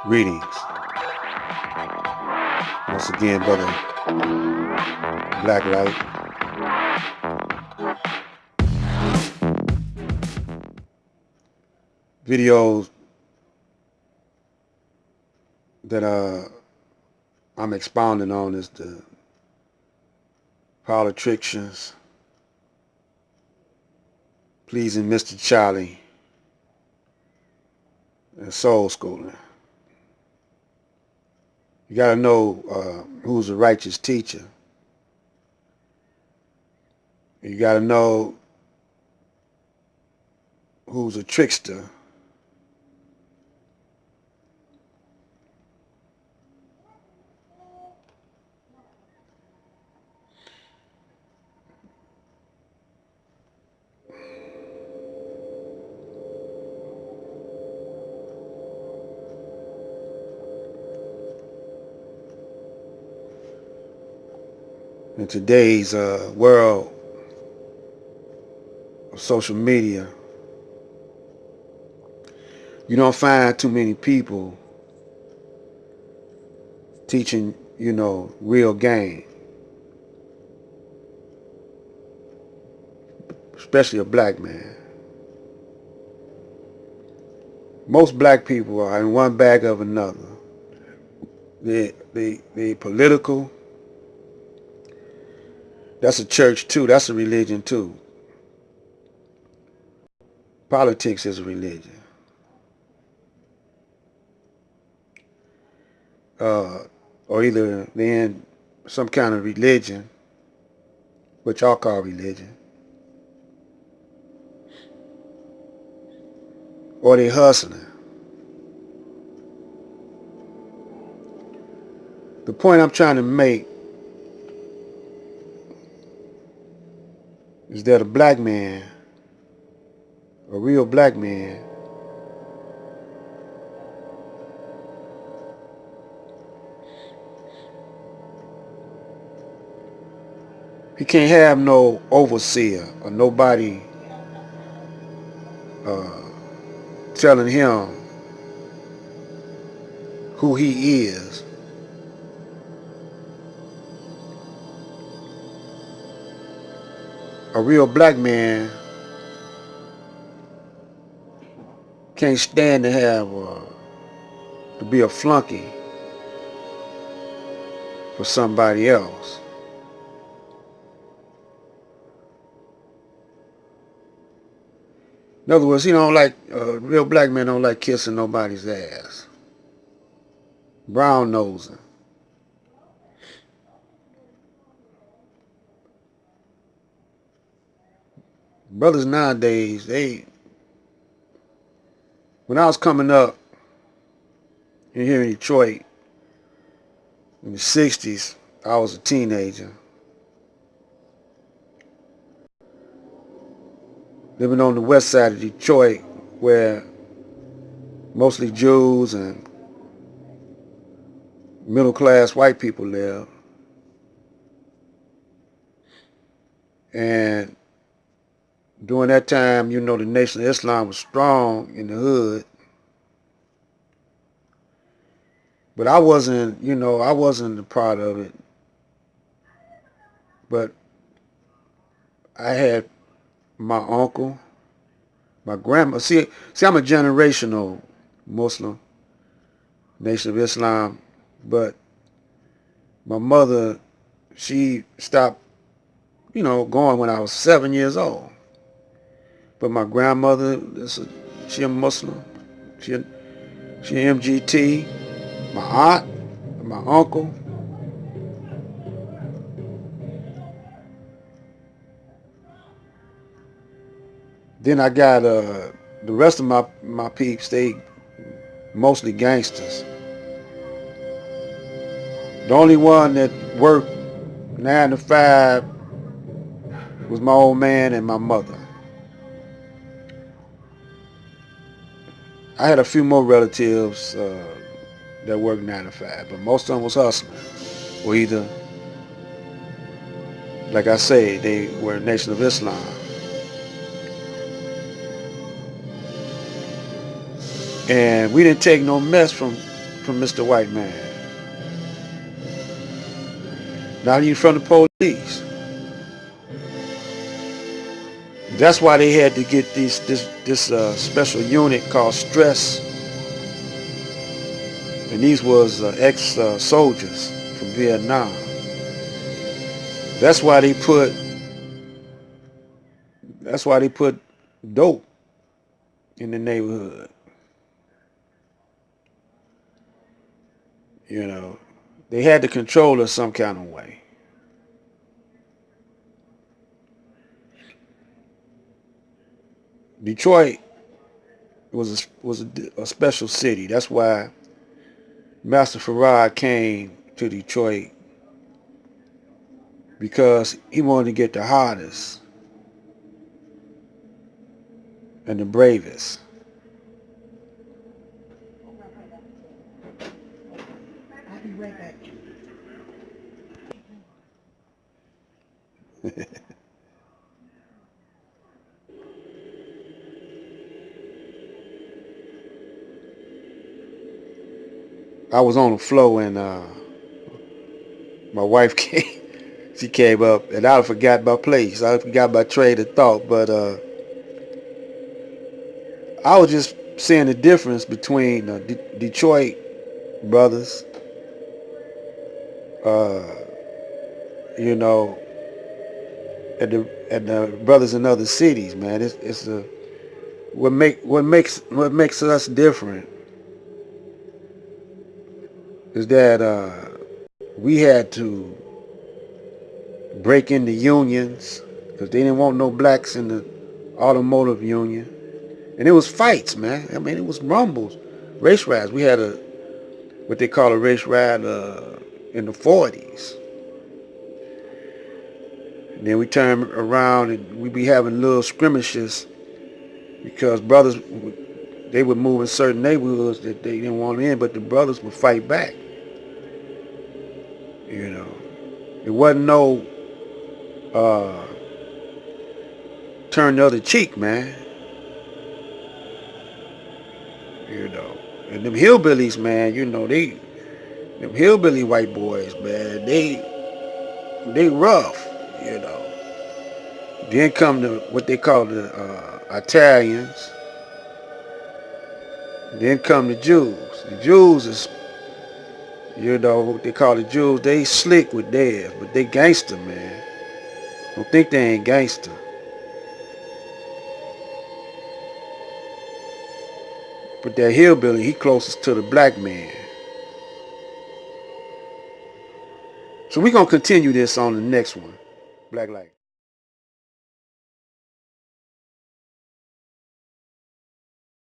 Greetings. Once again, brother Blacklight. Videos that I'm expounding on is the tricksians, pleasing Mr. Charlie, and Soulskool'n. You got to know who's a righteous teacher. You got to know who's a trickster. In today's world of social media, you don't find too many people teaching, real game, especially a black man. Most black people are in one bag of another. They political. That's a church too. That's a religion too. Politics is a religion. Or either they're in some kind of religion, which y'all call religion, or they hustling. The point I'm trying to make is that a black man, a real black man, he can't have no overseer or nobody telling him who he is. A real black man can't stand to have to be a flunky for somebody else. In other words, he don't like real black men don't like kissing nobody's ass, brown nosing. Brothers nowadays, when I was coming up here in Detroit in the 60s, I was a teenager. Living on the west side of Detroit where mostly Jews and middle class white people live. And during that time, the Nation of Islam was strong in the hood. But I wasn't a part of it. But I had my uncle, my grandma. See, I'm a generational Muslim, Nation of Islam. But my mother, she stopped, going when I was 7 years old. But my grandmother, she a Muslim. She MGT. My aunt, my uncle. Then I got the rest of my peeps. They mostly gangsters. The only one that worked 9 to 5 was my old man and my mother. I had a few more relatives that worked 9 to 5, but most of them was hustling. Or either, like I say, they were Nation of Islam. And we didn't take no mess from from Mr. White Man. Not even from the police. That's why they had to get this special unit called Stress, and these was ex-soldiers from Vietnam. That's why they put dope in the neighborhood. You know, they had to control us some kind of way. Detroit was a special city. That's why Master Farad came to Detroit, because he wanted to get the hottest and the bravest. I'll be right back. I was on the floor, and my wife came. She came up, and I forgot my place. I forgot my train of thought. But I was just seeing the difference between Detroit brothers, uh, you know, and the brothers in other cities. Man, it's a what makes us different is that we had to break into unions because they didn't want no blacks in the automotive union. And it was fights, man. I mean, it was rumbles, race riots. We had what they call a race riot in the 40s. And then we turn around and we be having little skirmishes because brothers, they would move in certain neighborhoods that they didn't want in, but the brothers would fight back. You know, it wasn't no uh, turn the other cheek, man. You know, and them hillbillies, man. You know, them hillbilly white boys, man. They rough. You know. Then come the what they call the Italians. Then come the Jews. The Jews is, you know, what they call the Jews. They slick with theirs, but they gangster, man. Don't think they ain't gangster. But that hillbilly, he closest to the black man. So we're gonna continue this on the next one. Black Light.